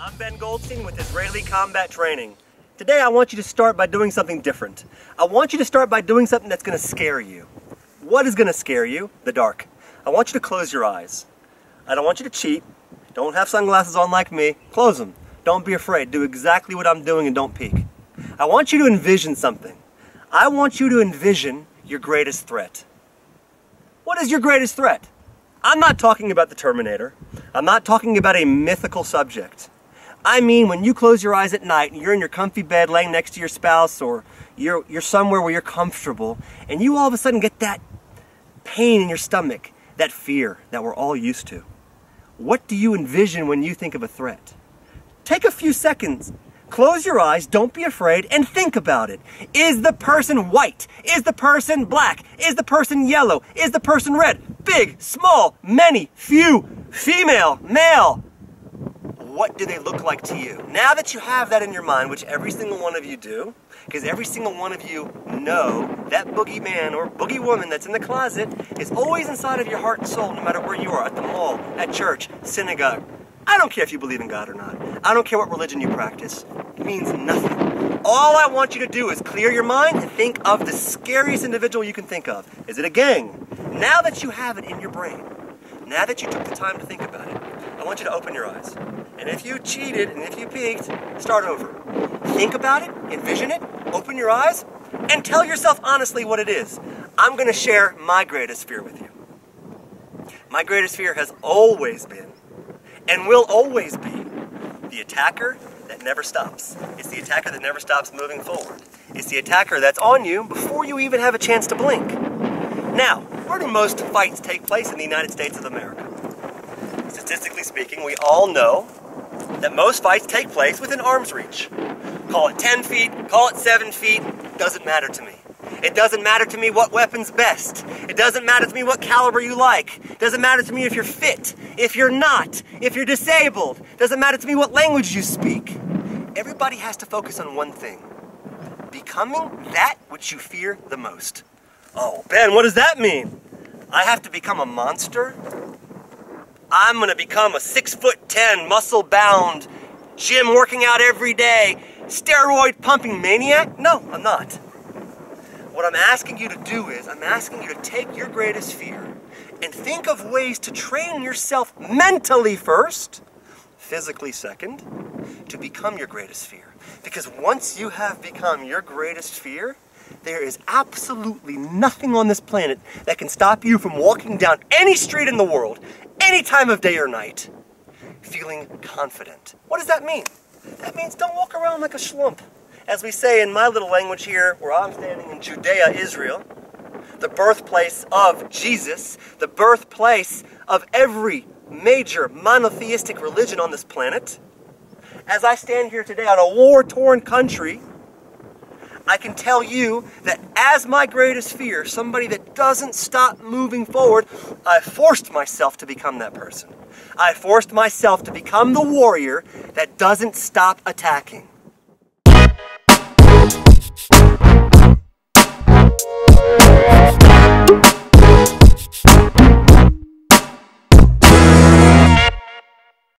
I'm Ben Goldstein with Israeli Combat Training. Today I want you to start by doing something different. I want you to start by doing something that's going to scare you. What is going to scare you? The dark. I want you to close your eyes. I don't want you to cheat. Don't have sunglasses on like me. Close them. Don't be afraid. Do exactly what I'm doing and don't peek. I want you to envision something. I want you to envision your greatest threat. What is your greatest threat? I'm not talking about the Terminator. I'm not talking about a mythical subject. I mean when you close your eyes at night and you're in your comfy bed laying next to your spouse, or you're somewhere where you're comfortable and you all of a sudden get that pain in your stomach, that fear that we're all used to. What do you envision when you think of a threat? Take a few seconds. Close your eyes, don't be afraid, and think about it. Is the person white? Is the person black? Is the person yellow? Is the person red? Big, small, many, few, female, male. What do they look like to you? Now that you have that in your mind, which every single one of you do, because every single one of you know that boogeyman or boogie woman that's in the closet is always inside of your heart and soul, no matter where you are, at the mall, at church, synagogue. I don't care if you believe in God or not. I don't care what religion you practice. It means nothing. All I want you to do is clear your mind and think of the scariest individual you can think of. Is it a gang? Now that you have it in your brain, now that you took the time to think about it, I want you to open your eyes. And if you cheated and if you peeked, start over. Think about it, envision it, open your eyes, and tell yourself honestly what it is. I'm going to share my greatest fear with you. My greatest fear has always been, and will always be, the attacker that never stops. It's the attacker that never stops moving forward. It's the attacker that's on you before you even have a chance to blink. Now, where do most fights take place in the United States of America? Statistically speaking, we all know that most fights take place within arm's reach. Call it 10 feet, call it 7 feet, doesn't matter to me. It doesn't matter to me what weapon's best. It doesn't matter to me what caliber you like. It doesn't matter to me if you're fit, if you're not, if you're disabled. It doesn't matter to me what language you speak. Everybody has to focus on one thing: becoming that which you fear the most. Oh, Ben, what does that mean? I have to become a monster? I'm gonna become a 6'10", muscle-bound, gym working out every day, steroid pumping maniac? No, I'm not. What I'm asking you to do is, I'm asking you to take your greatest fear and think of ways to train yourself mentally first, physically second, to become your greatest fear. Because once you have become your greatest fear, there is absolutely nothing on this planet that can stop you from walking down any street in the world, any time of day or night, feeling confident. What does that mean? That means don't walk around like a schlump. As we say in my little language here, where I'm standing in Judea, Israel, the birthplace of Jesus, the birthplace of every major monotheistic religion on this planet. As I stand here today on a war-torn country, I can tell you that as my greatest fear, somebody that doesn't stop moving forward, I forced myself to become that person. I forced myself to become the warrior that doesn't stop attacking.